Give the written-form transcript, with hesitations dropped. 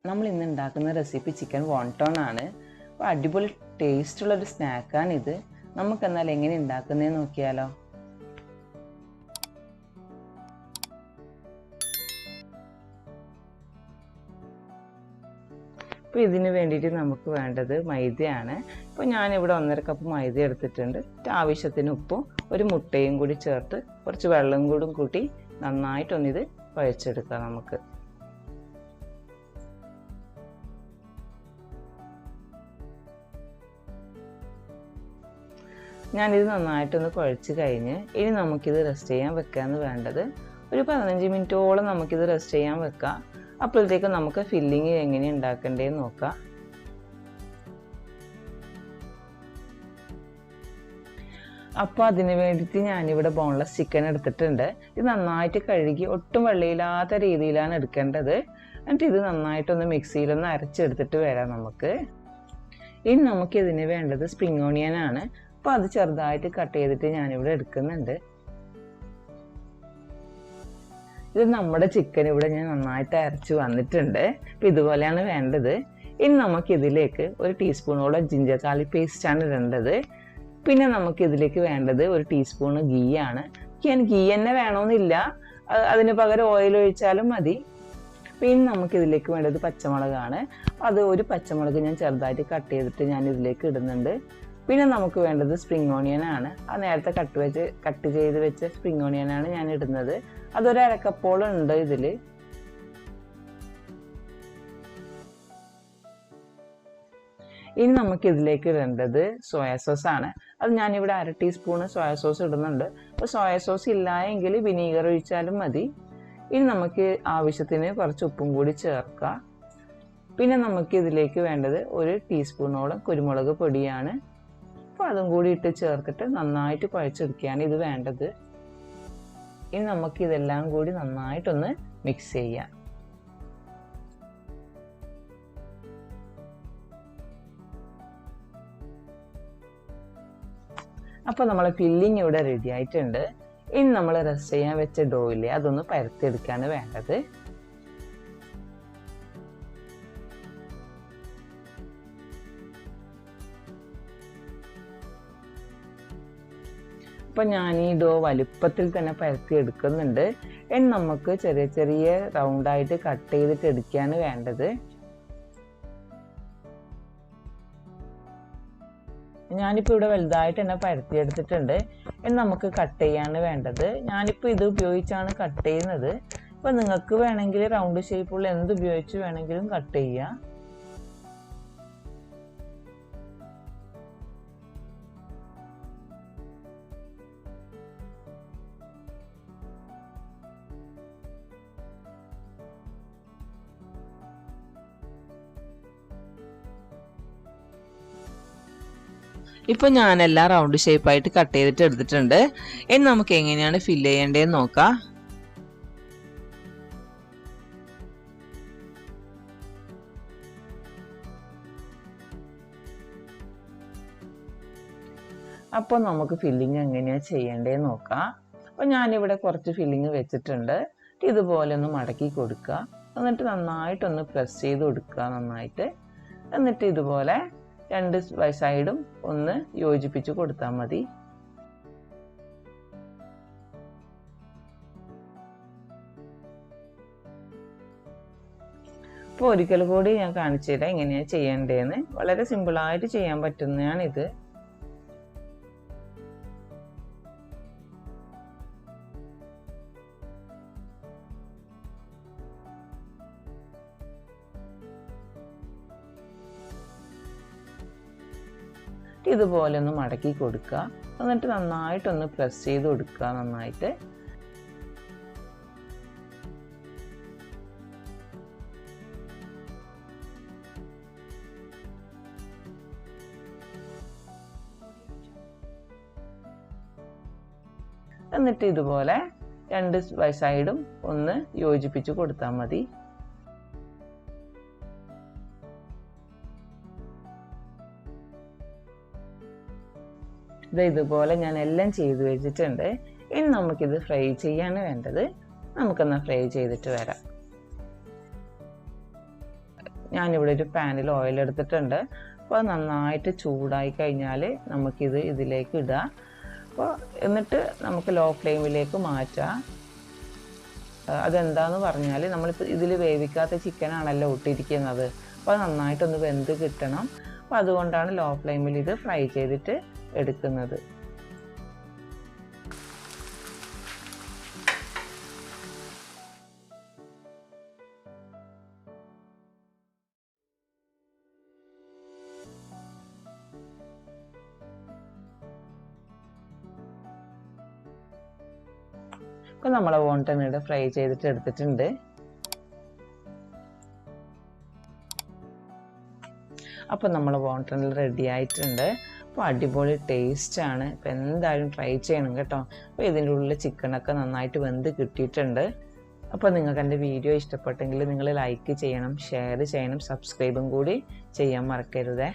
നമ്മൾ ഇന്ന് ഉണ്ടാക്കുന്ന റെസിപ്പി ചിക്കൻ വോണ്ടൺ ആണ്. അപ്പോൾ അടിപൊളി ടേസ്റ്റുള്ളൊരു സ്നാക്കാണിത്. നമുക്കെന്നാൽ എങ്ങനെ ഉണ്ടാക്കുന്നതെന്ന് നോക്കിയാലോ. അപ്പോൾ ഇതിന് വേണ്ടിയിട്ട് നമുക്ക് വേണ്ടത് മൈദയാണ്. അപ്പോൾ ഞാനിവിടെ 1.5 കപ്പ് മൈദ എടുത്തിട്ടുണ്ട്. ആവശ്യത്തിന് ഉപ്പും ഒരു മുട്ടയും കൂടി ചേർത്ത് കുറച്ച് വെള്ളം കൂടി കൂട്ടി നന്നായിട്ടൊന്നിത് കുഴച്ചെടുക്കാം നമുക്ക്. ഞാനിത് നന്നായിട്ടൊന്ന് കുഴച്ച് കഴിഞ്ഞ് ഇനി നമുക്കിത് റെസ്റ്റ് ചെയ്യാൻ വെക്കാമെന്ന് വേണ്ടത്. ഒരു 15 മിനിറ്റോളം നമുക്കിത് റെസ്റ്റ് ചെയ്യാൻ വെക്കാം. അപ്പോഴത്തേക്ക് നമുക്ക് ഫില്ലിങ് എങ്ങനെ ഉണ്ടാക്കേണ്ടതെന്ന് നോക്കാം. അപ്പോൾ അതിന് വേണ്ടിയിട്ട് ഞാനിവിടെ ബോൺലെസ് ചിക്കൻ എടുത്തിട്ടുണ്ട്. ഇത് നന്നായിട്ട് കഴുകി ഒട്ടും വെള്ളയില്ലാത്ത രീതിയിലാണ് എടുക്കേണ്ടത്. എന്നിട്ട് ഇത് നന്നായിട്ടൊന്ന് മിക്സിയിലൊന്ന് അരച്ചെടുത്തിട്ട് വരാം നമുക്ക്. ഇനി നമുക്കിതിന് വേണ്ടത് സ്പ്രിംഗ് ഓണിയൻ ആണ്. അപ്പോൾ അത് ചെറുതായിട്ട് കട്ട് ചെയ്തിട്ട് ഞാനിവിടെ എടുക്കുന്നുണ്ട്. ഇത് നമ്മുടെ ചിക്കൻ ഇവിടെ ഞാൻ നന്നായിട്ട് അരച്ച് വന്നിട്ടുണ്ട്. അപ്പോൾ ഇതുപോലെയാണ് വേണ്ടത്. ഇനി നമുക്കിതിലേക്ക് ഒരു ടീസ്പൂണോളം ജിഞ്ചർ ഗാർലിക് പേസ്റ്റാണ് ഇടേണ്ടത്. പിന്നെ നമുക്കിതിലേക്ക് വേണ്ടത് ഒരു ടീസ്പൂണ് ഗീ ആണ്. ഗീ തന്നെ വേണമെന്നില്ല, അതിന് പകരം ഓയിൽ ഒഴിച്ചാലും മതി. പിന്നെ നമുക്കിതിലേക്ക് വേണ്ടത് പച്ചമുളകാണ്. അത് ഒരു പച്ചമുളക് ഞാൻ ചെറുതായിട്ട് കട്ട് ചെയ്തിട്ട് ഞാൻ ഇതിലേക്ക് ഇടുന്നുണ്ട്. പിന്നെ നമുക്ക് വേണ്ടത് സ്പ്രിംഗ് ഓണിയൻ ആണ്. ആ നേരത്തെ കട്ട് ചെയ്ത് വെച്ച സ്പ്രിംഗ് ഓണിയൻ ആണ് ഞാൻ ഇടുന്നത്. അതൊരു 1/2 കപ്പോളം ഉണ്ട് ഇതിൽ. ഇനി നമുക്ക് ഇതിലേക്ക് ഇടേണ്ടത് സോയാ സോസ് ആണ്. അത് ഞാനിവിടെ 1/2 ടീസ്പൂണ് സോയാ സോസ് ഇടുന്നുണ്ട്. അപ്പോൾ സോയാ സോസ് ഇല്ല എങ്കിൽ വിനീഗർ ഒഴിച്ചാലും മതി. ഇനി നമുക്ക് ആവശ്യത്തിന് കുറച്ച് ഉപ്പും കൂടി ചേർക്കാം. പിന്നെ നമുക്ക് ഇതിലേക്ക് വേണ്ടത് ഒരു ടീസ്പൂണോളം കുരുമുളക് പൊടിയാണ്. അപ്പോൾ അതും കൂടി ഇട്ട് ചേർത്തിട്ട് നന്നായിട്ട് കുഴച്ചെടുക്കുകയാണ് ഇത് വേണ്ടത്. ഇനി നമുക്ക് ഇതെല്ലാം കൂടി നന്നായിട്ടൊന്ന് മിക്സ് ചെയ്യാം. അപ്പോൾ നമ്മളെ ഫില്ലിങ് ഇവിടെ റെഡി ആയിട്ടുണ്ട്. ഇനി നമ്മൾ റെസ്റ്റ് ചെയ്യാൻ വെച്ച ഡോയില്ലേ അതൊന്ന് പരത്തിയെടുക്കുകയാണ് വേണ്ടത്. അപ്പം ഞാൻ ഈ ഡോ വലുപ്പത്തിൽ തന്നെ പരത്തി എടുക്കുന്നുണ്ട്. ഇനി നമുക്ക് ചെറിയ ചെറിയ റൗണ്ടായിട്ട് കട്ട് ചെയ്തിട്ട് എടുക്കുകയാണ് വേണ്ടത്. ഞാനിപ്പോൾ ഇവിടെ വലുതായിട്ട് തന്നെ പരത്തി എടുത്തിട്ടുണ്ട്. ഇനി നമുക്ക് കട്ട് ചെയ്യാണ് വേണ്ടത്. ഞാനിപ്പോൾ ഇത് ഉപയോഗിച്ചാണ് കട്ട് ചെയ്യുന്നത്. അപ്പോൾ നിങ്ങൾക്ക് വേണമെങ്കിൽ റൗണ്ട് ഷേപ്പുള്ള എന്ത് ഉപയോഗിച്ച് വേണമെങ്കിലും കട്ട് ചെയ്യാം. ഇപ്പോൾ ഞാനെല്ലാം റൗണ്ട് ഷേപ്പായിട്ട് കട്ട് ചെയ്തിട്ട് എടുത്തിട്ടുണ്ട്. ഇനി നമുക്ക് എങ്ങനെയാണ് ഫില്ല് ചെയ്യേണ്ടതെന്ന് നോക്കാം. അപ്പോൾ നമുക്ക് ഫില്ലിങ് എങ്ങനെയാണ് ചെയ്യേണ്ടതെന്ന് നോക്കാം. അപ്പോൾ ഞാനിവിടെ കുറച്ച് ഫില്ലിങ് വെച്ചിട്ടുണ്ട്. ഇതുപോലെ ഒന്ന് മടക്കി കൊടുക്കുക. എന്നിട്ട് നന്നായിട്ടൊന്ന് പ്രസ് ചെയ്ത് കൊടുക്കുക നന്നായിട്ട്. എന്നിട്ട് ഇതുപോലെ 2 സൈഡും ഒന്ന് യോജിപ്പിച്ച് കൊടുത്താൽ മതി. അപ്പോൾ ഒരിക്കൽ കൂടി ഞാൻ കാണിച്ചു തരാം എങ്ങനെയാണ് ചെയ്യേണ്ടതെന്ന്. വളരെ സിമ്പിളായിട്ട് ചെയ്യാൻ പറ്റുന്നതാണിത്. ഇതുപോലെ ഒന്ന് മടക്കി കൊടുക്കുക. എന്നിട്ട് നന്നായിട്ടൊന്ന് പ്രസ് ചെയ്ത് കൊടുക്കുക നന്നായിട്ട്. എന്നിട്ട് ഇതുപോലെ 2 സൈഡും ഒന്ന് യോജിപ്പിച്ച് കൊടുത്താൽ മതി. ഇതുപോലെ ഞാൻ എല്ലാം ചെയ്തു വെച്ചിട്ടുണ്ട്. ഇനി നമുക്കിത് ഫ്രൈ ചെയ്യാണ് വേണ്ടത്. നമുക്കൊന്ന് ഫ്രൈ ചെയ്തിട്ട് വരാം. ഞാനിവിടെ ഒരു പാനിൽ ഓയിൽ എടുത്തിട്ടുണ്ട്. അപ്പോൾ നന്നായിട്ട് ചൂടായി കഴിഞ്ഞാൽ നമുക്കിത് ഇതിലേക്ക് ഇടുക. അപ്പോൾ എന്നിട്ട് നമുക്ക് ലോ ഫ്ലെയിമിലേക്ക് മാറ്റാം. അതെന്താന്ന് പറഞ്ഞാൽ നമ്മളിപ്പോൾ ഇതിൽ വേവിക്കാത്ത ചിക്കനാണല്ലോ ഇട്ടിരിക്കുന്നത്. അപ്പോൾ അത് നന്നായിട്ടൊന്ന് വെന്ത് കിട്ടണം. അപ്പോൾ അതുകൊണ്ടാണ് ലോ ഫ്ലെയിമിൽ ഇത് ഫ്രൈ ചെയ്തിട്ട് എടുക്കുന്നത്. അപ്പോൾ നമ്മളെ വോണ്ടൺ ഇവിടെ ഫ്രൈ ചെയ്തിട്ട് എടുത്തിട്ടുണ്ട്. അപ്പോൾ നമ്മൾ വോണ്ടൺ റെഡി ആയിട്ടുണ്ട്. അപ്പോൾ അടിപൊളി ടേസ്റ്റാണ്. അപ്പോൾ എന്തായാലും ട്രൈ ചെയ്യണം കേട്ടോ. അപ്പോൾ ഇതിൻ്റെ ഉള്ളിൽ ചിക്കനൊക്കെ നന്നായിട്ട് വെന്ത് കിട്ടിയിട്ടുണ്ട്. അപ്പോൾ നിങ്ങൾക്ക് എൻ്റെ വീഡിയോ ഇഷ്ടപ്പെട്ടെങ്കിൽ നിങ്ങൾ ലൈക്ക് ചെയ്യണം, ഷെയർ ചെയ്യണം, സബ്സ്ക്രൈബും കൂടി ചെയ്യാൻ മറക്കരുതേ.